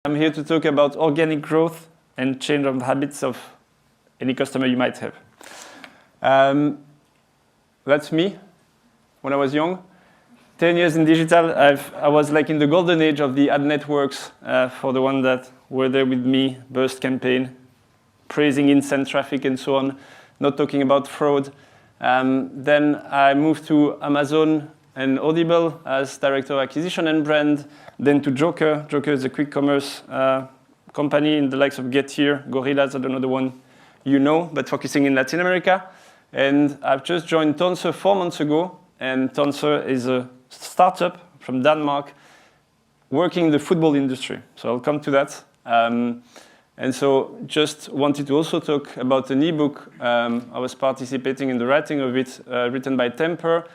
I'm here to talk about organic growth and change of habits of any customer you might have. That's me when I was young. 10 years in digital, I was like in the golden age of the ad networks for the ones that were there with me, Burst campaign, praising instant traffic and so on, not talking about fraud. Then I moved to Amazon and Audible as director of acquisition and brand, then to Joker. Joker is a quick commerce company in the likes of Getir, Gorillas, I don't know the one you know, but focusing in Latin America. And I've just joined Tonser 4 months ago, and Tonser is a startup from Denmark working in the football industry. So I'll come to that. And so just wanted to also talk about an ebook. I was participating in the writing of it, written by Temper,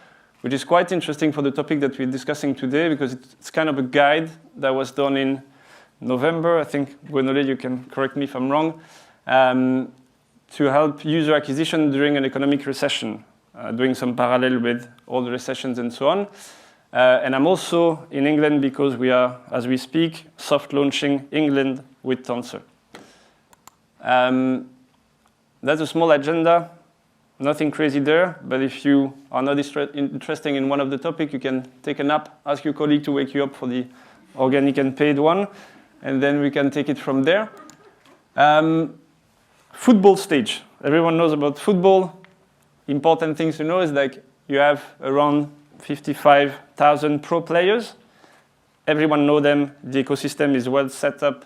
which is quite interesting for the topic that we're discussing today, because it's kind of a guide that was done in November. I think, Gwenole, you can correct me if I'm wrong, to help user acquisition during an economic recession, doing some parallel with all the recessions and so on. And I'm also in England because we are, as we speak, soft launching England with Tonser. That's a small agenda, nothing crazy there, but if you are not interested in one of the topics, you can take a nap, ask your colleague to wake you up for the organic and paid one, and then we can take it from there. Football stage. Everyone knows about football. Important things to know is like you have around 55,000 pro players. Everyone knows them. The ecosystem is well set up.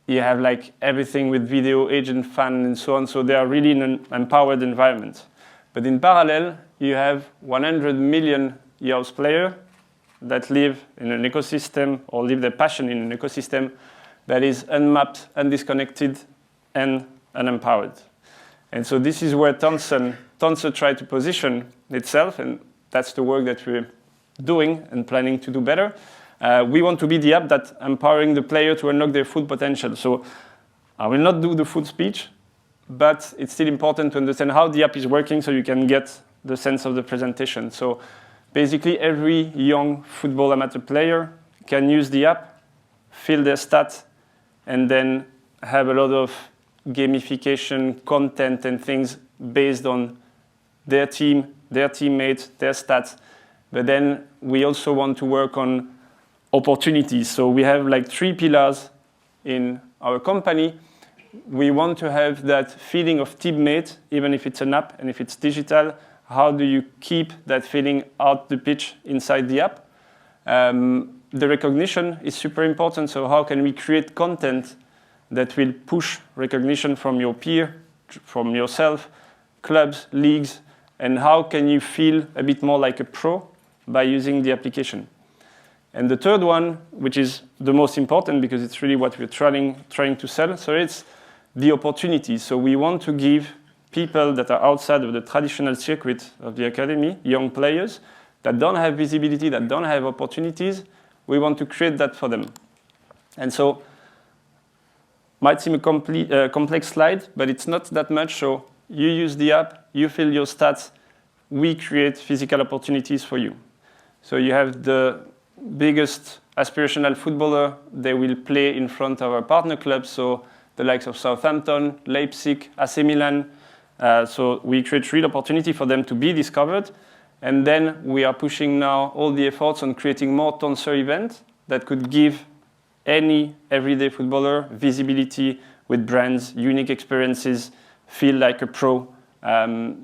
You have like everything with video, agent, fan, and so on. So they are really in an empowered environment. But in parallel, you have 100 million youth players that live in an ecosystem or live their passion in an ecosystem that is unmapped, undisconnected, and unempowered. And so this is where Tonser tried to position itself, and that's the work that we're doing and planning to do better. We want to be the app that empowering the player to unlock their full potential. So I will not do the full speech, but it's still important to understand how the app is working so you can get the sense of the presentation. So basically, every young football amateur player can use the app, fill their stats, and then have a lot of gamification, content, and things based on their team, their teammates, their stats. But then we also want to work on opportunities. So we have like 3 pillars in our company. We want to have that feeling of teammate, even if it's an app and if it's digital. How do you keep that feeling out the pitch inside the app? The recognition is super important. So how can we create content that will push recognition from your peer, from yourself, clubs, leagues, and how can you feel a bit more like a pro by using the application? And the third one, which is the most important because it's really what we're trying to sell, so it's the opportunity. So we want to give people that are outside of the traditional circuit of the academy, young players, that don't have visibility, that don't have opportunities, we want to create that for them. And so might seem a complex slide, but it's not that much. So you use the app, you fill your stats, we create physical opportunities for you. So you have the biggest aspirational footballer, they will play in front of our partner clubs, so the likes of Southampton, Leipzig, AC Milan. So we create real opportunity for them to be discovered. And then we are pushing now all the efforts on creating more Tonser events that could give any everyday footballer visibility with brands, unique experiences, feel like a pro.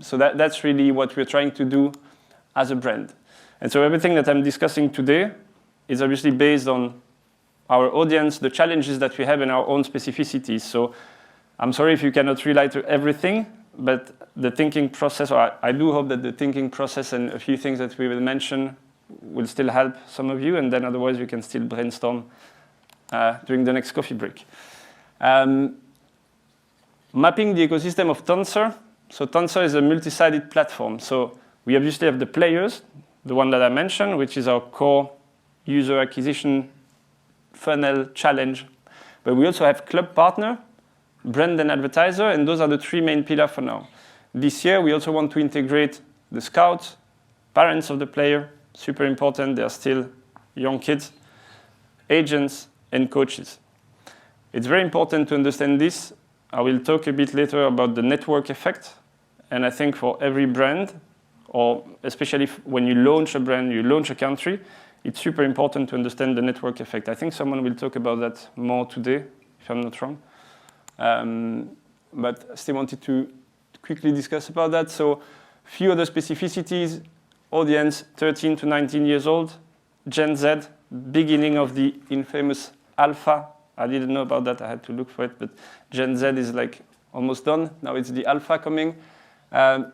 So that's really what we're trying to do as a brand. And so everything that I'm discussing today is obviously based on our audience, the challenges that we have and our own specificities. So I'm sorry if you cannot relate to everything, but the thinking process, or I do hope that the thinking process and a few things that we will mention will still help some of you, and then otherwise we can still brainstorm during the next coffee break. Mapping the ecosystem of Tonser. So Tonser is a multi-sided platform. So we obviously have the players, the one that I mentioned, which is our core user acquisition funnel challenge. But we also have club partner, brand and advertiser, and those are the 3 main pillars for now. This year, we also want to integrate the scouts, parents of the player, super important, they are still young kids, agents, and coaches. It's very important to understand this. I will talk a bit later about the network effect. And I think for every brand, or especially when you launch a brand, you launch a country, it's super important to understand the network effect. I think someone will talk about that more today, if I'm not wrong. But I still wanted to quickly discuss about that. So few other specificities: audience 13 to 19 years old, Gen Z, beginning of the infamous alpha. I didn't know about that, I had to look for it, but Gen Z is like almost done. Now it's the alpha coming.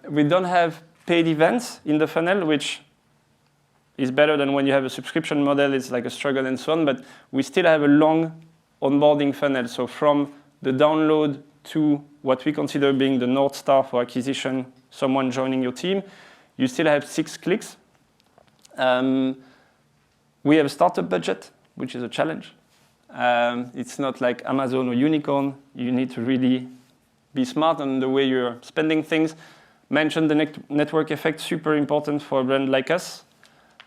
We don't have paid events in the funnel, which is better than when you have a subscription model. It's like a struggle and so on, but we still have a long onboarding funnel. So from the download to what we consider being the North Star for acquisition, someone joining your team, you still have 6 clicks. We have a startup budget, which is a challenge. It's not like Amazon or Unicorn. You need to really be smart on the way you're spending things. Mention the network effect, super important for a brand like us.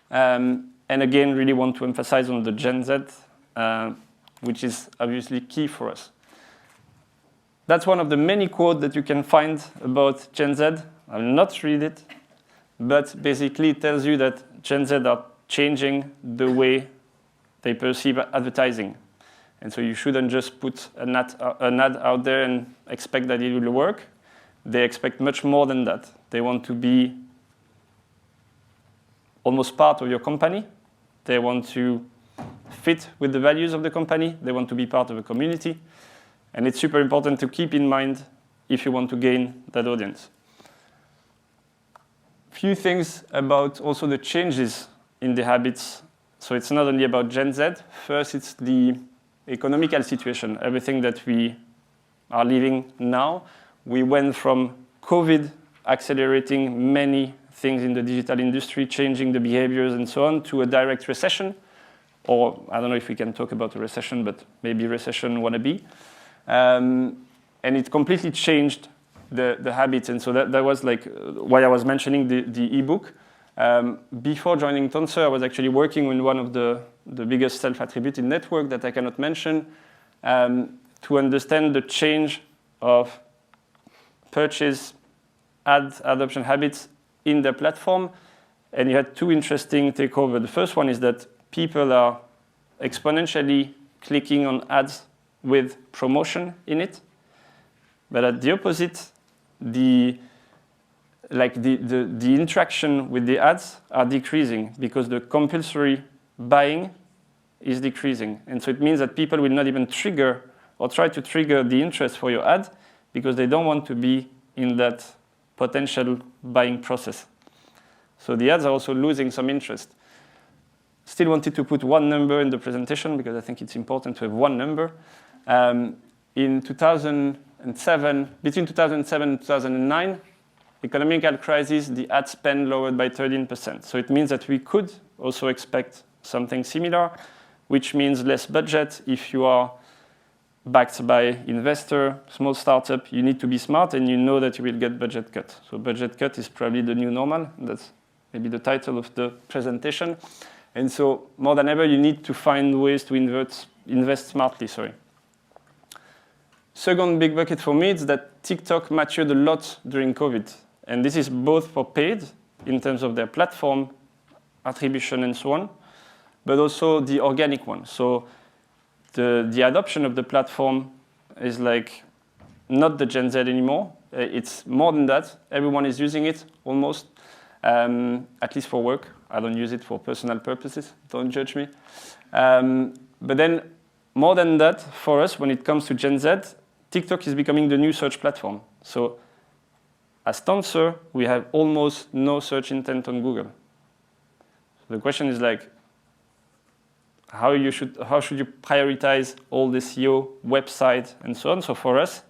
And again, really want to emphasize on the Gen Z, which is obviously key for us. That's one of the many quotes that you can find about Gen Z. I'll not read it, but basically it tells you that Gen Z are changing the way they perceive advertising. And so you shouldn't just put an ad out there and expect that it will work. They expect much more than that. They want to be almost part of your company. They want to fit with the values of the company. They want to be part of a community. And it's super important to keep in mind if you want to gain that audience. Few things about also the changes in the habits. So it's not only about Gen Z. First, it's the economical situation, everything that we are living now. We went from COVID accelerating many things in the digital industry, changing the behaviors and so on, to a direct recession. Or I don't know if we can talk about a recession, but maybe recession wannabe. And it completely changed the habits. And so that was like why I was mentioning the ebook. Before joining Tonsor, I was actually working with one of the biggest self-attributed network that I cannot mention to understand the change of purchase ad adoption habits in the platform. And you had 2 interesting takeovers. The first one is that people are exponentially clicking on ads with promotion in it. But at the opposite, the interaction with the ads are decreasing because the compulsory buying is decreasing. And so it means that people will not even trigger or try to trigger the interest for your ad because they don't want to be in that potential buying process. So the ads are also losing some interest. Still wanted to put one number in the presentation because I think it's important to have one number. In 2007, between 2007 and 2009, economic crisis, the ad spend lowered by 13%. So it means that we could also expect something similar, which means less budget. If you are backed by investor, small startup, you need to be smart and you know that you will get budget cut. So budget cut is probably the new normal. That's maybe the title of the presentation. And so more than ever, you need to find ways to invest smartly. Second big bucket for me is that TikTok matured a lot during COVID. And this is both for paid, in terms of their platform, attribution and so on, but also the organic one. So the adoption of the platform is like not the Gen Z anymore. It's more than that. Everyone is using it, almost, at least for work. I don't use it for personal purposes. Don't judge me. But then, more than that, for us, when it comes to Gen Z, TikTok is becoming the new search platform. So as Tonsor, we have almost no search intent on Google. So the question is like, how should you prioritize all the SEO, website, and so on? So for us,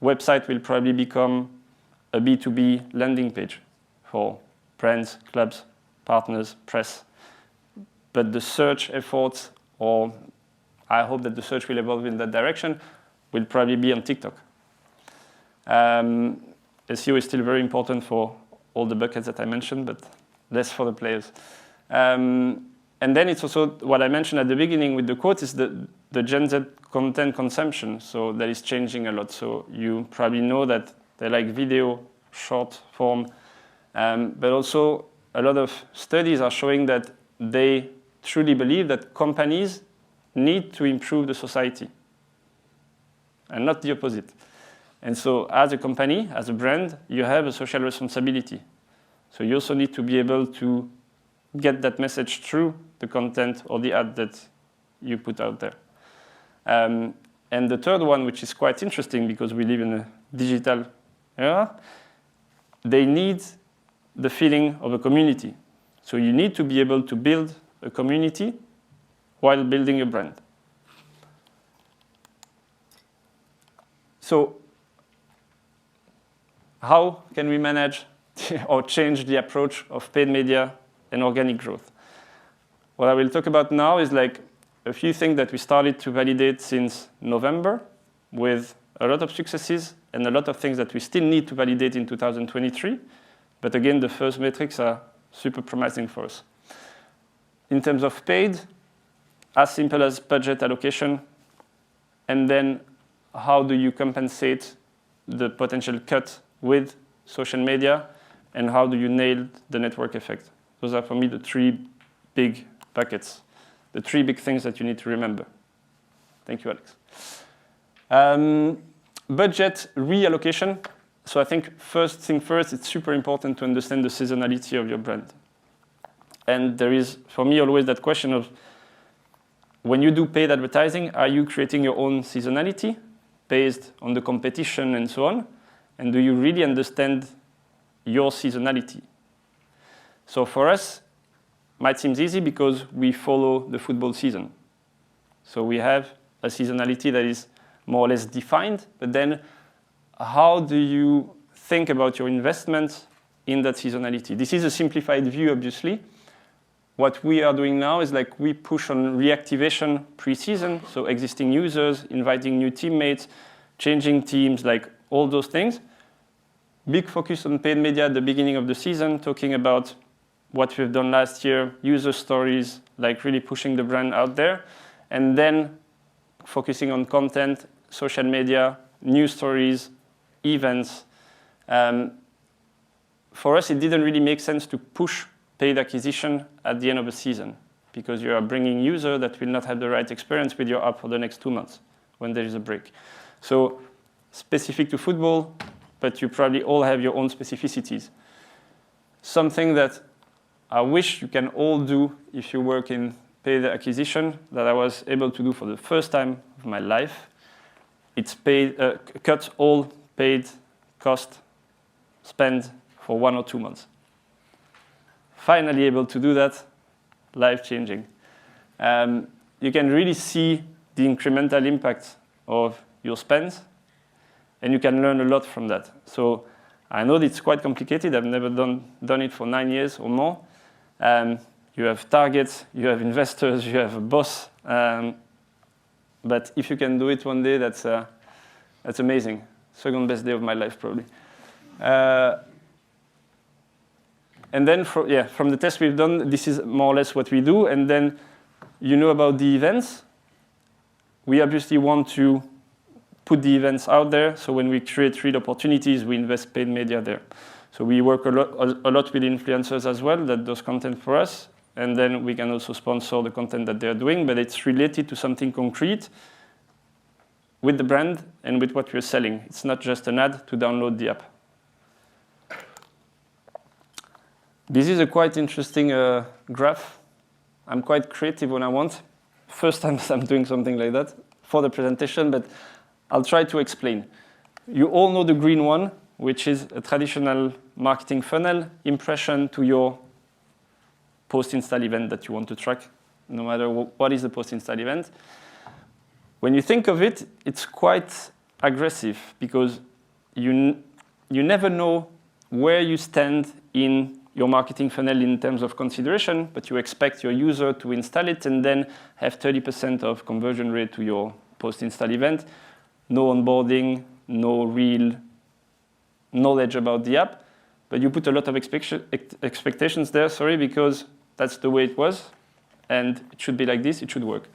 website will probably become a B2B landing page for brands, clubs, partners, press. But the search efforts, or I hope that the search will evolve in that direction, will probably be on TikTok. SEO is still very important for all the buckets that I mentioned, but less for the players. And And then it's also what I mentioned at the beginning with the quote is the Gen Z content consumption. So that is changing a lot. So you probably know that they like video, short form, but also a lot of studies are showing that they truly believe that companies need to improve the society and not the opposite. And so as a company, as a brand, you have a social responsibility. So you also need to be able to get that message through the content or the ad that you put out there. And the third one, which is quite interesting because we live in a digital era, they need the feeling of a community. So you need to be able to build a community while building a brand. So how can we manage or change the approach of paid media and organic growth? What I will talk about now is like a few things that we started to validate since November with a lot of successes and a lot of things that we still need to validate in 2023. But again, the first metrics are super promising for us. In terms of paid, as simple as budget allocation, and then how do you compensate the potential cut with social media, and how do you nail the network effect? Those are, for me, the three big buckets, the three big things that you need to remember. Thank you, Alex. Budget reallocation. So I think first thing first, it's super important to understand the seasonality of your brand. And there is, for me, always that question of, when you do paid advertising, are you creating your own seasonality based on the competition and so on? And do you really understand your seasonality? So for us, might seem easy because we follow the football season. So we have a seasonality that is more or less defined, but then how do you think about your investment in that seasonality? This is a simplified view, obviously. What we are doing now is like we push on reactivation pre-season, so existing users, inviting new teammates, changing teams, like all those things. Big focus on paid media at the beginning of the season, talking about what we've done last year, user stories, like really pushing the brand out there, and then focusing on content, social media, news stories, events. For us, it didn't really make sense to push paid acquisition at the end of a season because you are bringing users that will not have the right experience with your app for the next 2 months when there is a break. So specific to football, but you probably all have your own specificities. Something that I wish you can all do if you work in paid acquisition that I was able to do for the first time of my life, it's cut all paid cost spend for 1 or 2 months. Finally able to do that, life-changing. You can really see the incremental impact of your spend, and you can learn a lot from that. So I know it's quite complicated. I've never done it for 9 years or more. You have targets, you have investors, you have a boss. But if you can do it one day, that's amazing. Second best day of my life, probably. And then, from the test we've done, this is more or less what we do. And then you know about the events. We obviously want to put the events out there. So when we create real opportunities, we invest paid media there. So we work a lot with influencers as well that does content for us. And then we can also sponsor the content that they're doing. But it's related to something concrete with the brand and with what we're selling. It's not just an ad to download the app. This is a quite interesting graph. I'm quite creative when I want. First time I'm doing something like that for the presentation, but I'll try to explain. You all know the green one, which is a traditional marketing funnel, impression to your post-install event that you want to track, no matter what is the post-install event. When you think of it, it's quite aggressive because you never know where you stand in your marketing funnel in terms of consideration, but you expect your user to install it and then have 30% of conversion rate to your post-install event. No onboarding, no real knowledge about the app, but you put a lot of expectations there, because that's the way it was. and it should be like this, it should work.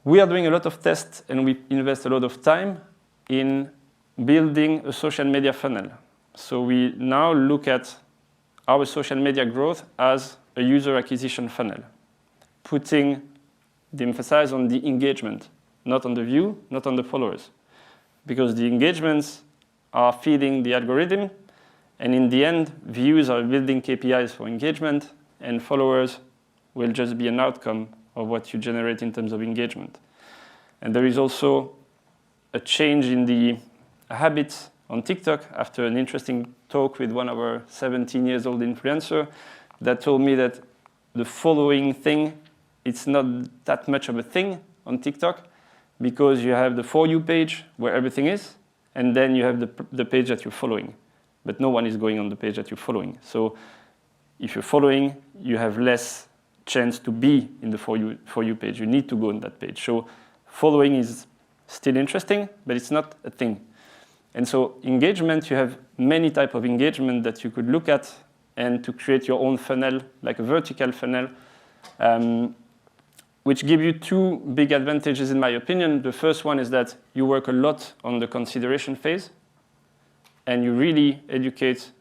We are doing a lot of tests, and we invest a lot of time in building a social media funnel. So we now look at our social media growth as a user acquisition funnel, putting the emphasis on the engagement, not on the view, not on the followers. Because the engagements are feeding the algorithm, and in the end, views are building KPIs for engagement, and followers will just be an outcome of what you generate in terms of engagement. And there is also a change in the habits on TikTok after an interesting talk with one of our 17-year-old influencer that told me that the following thing, it's not that much of a thing on TikTok because you have the For You page where everything is, and then you have the page that you're following. But no one is going on the page that you're following. So if you're following, you have less chance to be in the For You page. You need to go on that page. So following is still interesting, but it's not a thing. And so engagement, you have many types of engagement that you could look at and to create your own funnel, like a vertical funnel, which give you two big advantages in my opinion. The first one is that you work a lot on the consideration phase, and you really educate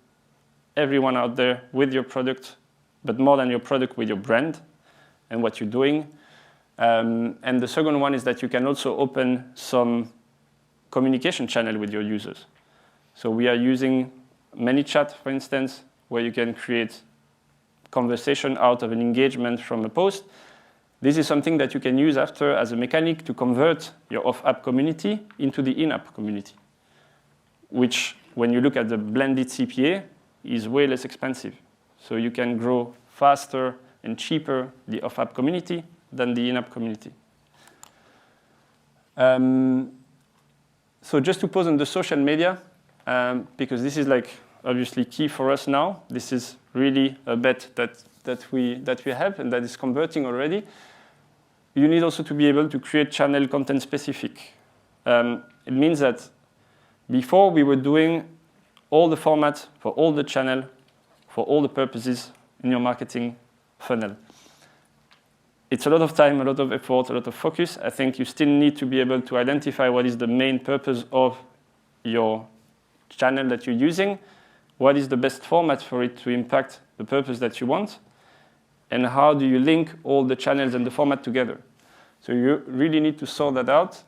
everyone out there with your product, but more than your product, with your brand and what you're doing. And the second one is that you can also open some communication channel with your users. So we are using ManyChat, for instance, where you can create conversation out of an engagement from a post. This is something that you can use after as a mechanic to convert your off-app community into the in-app community, which, when you look at the blended CPA, is way less expensive. So you can grow faster and cheaper the off-app community than the in-app community. So just to pause on the social media, because this is like obviously key for us now. This is really a bet that we have and that is converting already. You need also to be able to create channel content specific. It means that before we were doing all the formats for all the channel, for all the purposes in your marketing funnel. It's a lot of time, a lot of effort, a lot of focus. I think you still need to be able to identify what is the main purpose of your channel that you're using, what is the best format for it to impact the purpose that you want, and how do you link all the channels and the format together. So you really need to sort that out.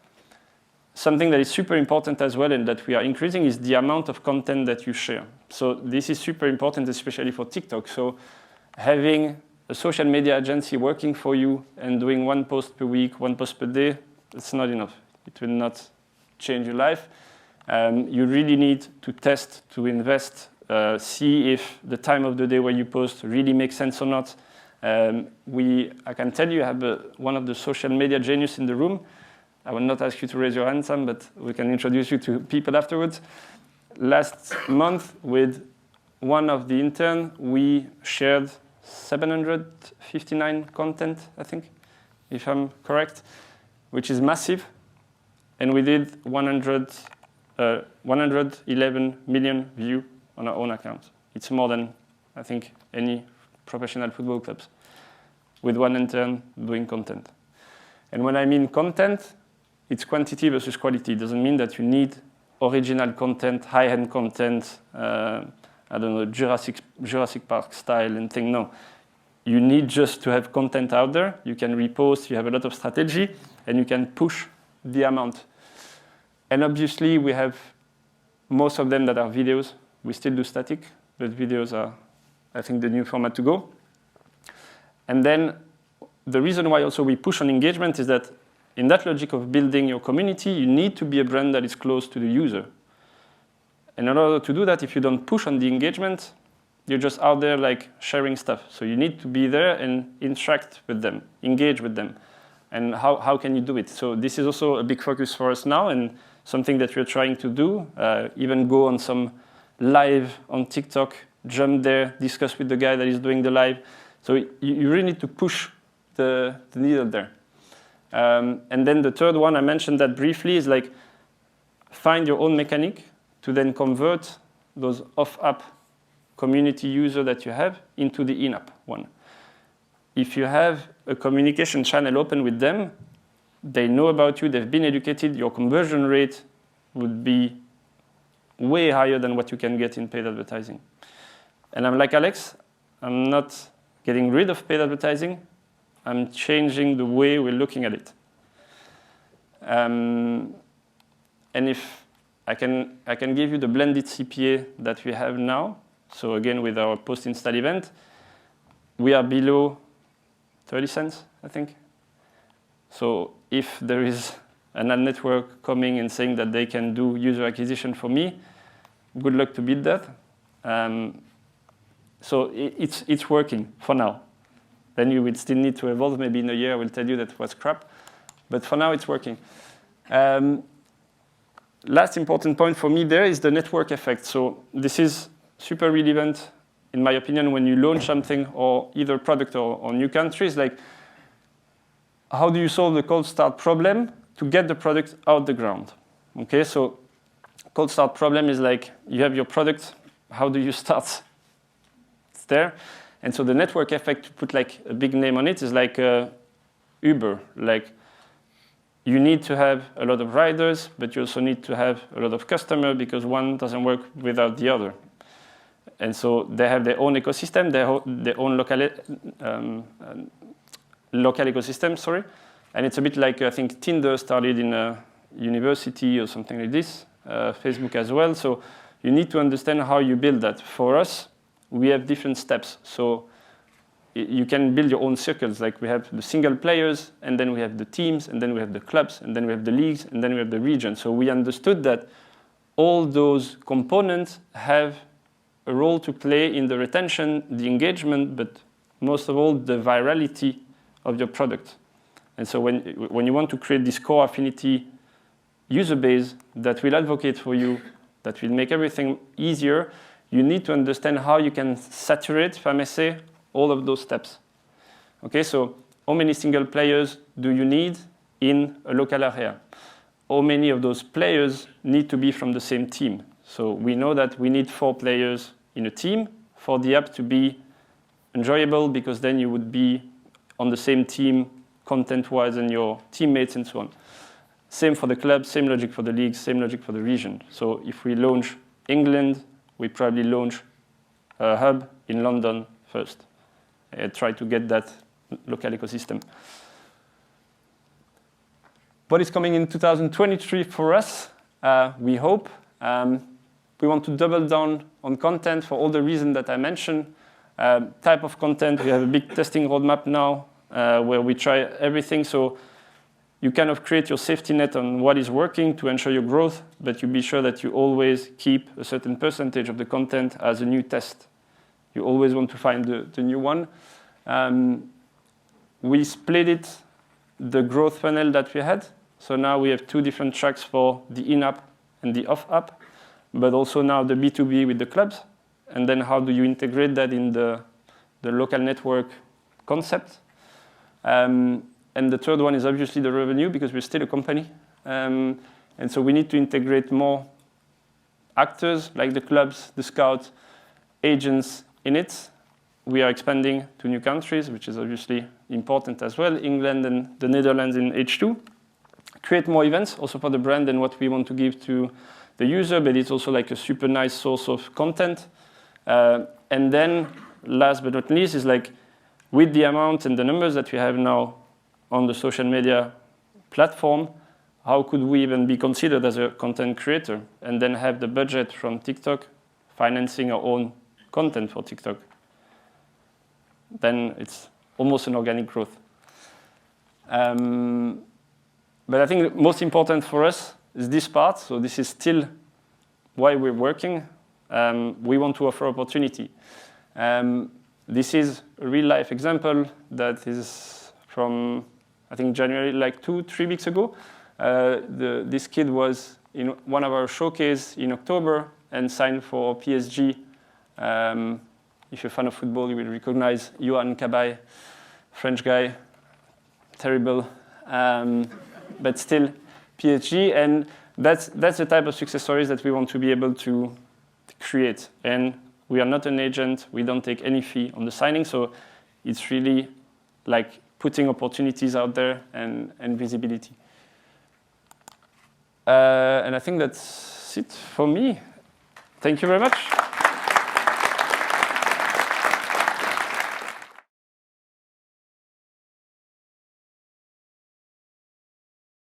Something that is super important as well and that we are increasing is the amount of content that you share. So this is super important, especially for TikTok. So having a social media agency working for you and doing one post per week, one post per day, it's not enough. It will not change your life. You really need to test, to invest, see if the time of the day where you post really makes sense or not. I can tell you, I have one of the social media genius in the room. I will not ask you to raise your hand, Sam, but we can introduce you to people afterwards. Last month, with one of the interns, we shared 759 content, I think, if I'm correct, which is massive. And we did 111 million views on our own account. It's more than, I think, any professional football clubs, with one intern doing content. And when I mean content, it's quantity versus quality. It doesn't mean that you need original content, high-end content, I don't know, Jurassic Park style and thing. No. You need just to have content out there. You can repost, you have a lot of strategy, and you can push the amount. And obviously, we have most of them that are videos. We still do static, but videos are, I think, the new format to go. And then the reason why also we push on engagement is that in that logic of building your community, you need to be a brand that is close to the user. And in order to do that, if you don't push on the engagement, you're just out there like sharing stuff. So you need to be there and interact with them, engage with them. And how can you do it? So this is also a big focus for us now and something that we're trying to do, even go on some live on TikTok, jump there, discuss with the guy that is doing the live. So you really need to push the needle there. And then the third one, I mentioned that briefly, is like find your own mechanic to then convert those off-app community users that you have into the in-app one. if you have a communication channel open with them, they know about you, they've been educated, your conversion rate would be way higher than what you can get in paid advertising. And I'm like Alex, I'm not getting rid of paid advertising, I'm changing the way we're looking at it. And if I can give you the blended CPA that we have now. So again, with our post-install event, we are below 30 cents, I think. So if there is an ad network coming and saying that they can do user acquisition for me, good luck to beat that. So it's working for now. Then you will still need to evolve. Maybe in a year I will tell you that was crap. But for now, it's working. Last important point for me there is the network effect. So this is super relevant, in my opinion, when you launch something or either product or new countries. Like, how do you solve the cold start problem to get the product out the ground? Okay, so cold start problem is like you have your product. How do you start? It's there. And so the network effect, to put like a big name on it, is like Uber. Like, you need to have a lot of riders, but you also need to have a lot of customers because one doesn't work without the other. And so they have their own ecosystem, their own local ecosystem, sorry. And it's a bit like, I think, Tinder started in a university or something like this, Facebook as well. So you need to understand how you build that. For us, we have different steps. So you can build your own circles. Like we have the single players, and then we have the teams, and then we have the clubs, and then we have the leagues, and then we have the region. So we understood that all those components have a role to play in the retention, the engagement, but most of all, the virality of your product. And so when you want to create this core affinity user base that will advocate for you, that will make everything easier, you need to understand how you can saturate, if I may say, all of those steps. Okay, so how many single players do you need in a local area? How many of those players need to be from the same team? So we know that we need 4 players in a team for the app to be enjoyable, because then you would be on the same team content-wise and your teammates and so on. Same for the club, same logic for the league, same logic for the region. So if we launch England, we probably launch a hub in London first. Try to get that local ecosystem. What is coming in 2023 for us, we hope. We want to double down on content for all the reasons that I mentioned. Type of content, we have a big testing roadmap now where we try everything. So you kind of create your safety net on what is working to ensure your growth, but you be sure that you always keep a certain percentage of the content as a new test. You always want to find the new one. We split it, the growth funnel that we had. So now we have 2 different tracks for the in-app and the off-app, but also now the B2B with the clubs. And then how do you integrate that in the local network concept? And the third one is obviously the revenue, because we're still a company. And so we need to integrate more actors like the clubs, the scouts, agents in it. We are expanding to new countries, which is obviously important as well, England and the Netherlands in H2. Create more events also for the brand and what we want to give to the user, but it's also like a super nice source of content. And then last but not least is like, with the amount and the numbers that we have now on the social media platform, how could we even be considered as a content creator and then have the budget from TikTok financing our own content for TikTok? Then it's almost an organic growth. But I think most important for us is this part. So this is still why we're working. We want to offer opportunity. This is a real life example that is from, I think, January, like 2-3 weeks ago. This kid was in one of our showcases in October and signed for PSG. If you're a fan of football, you will recognize Yohan Cabaye, French guy, terrible, but still PSG. And that's the type of success stories that we want to be able to create. And we are not an agent. We don't take any fee on the signing. So it's really like putting opportunities out there and visibility. And I think that's it for me. Thank you very much.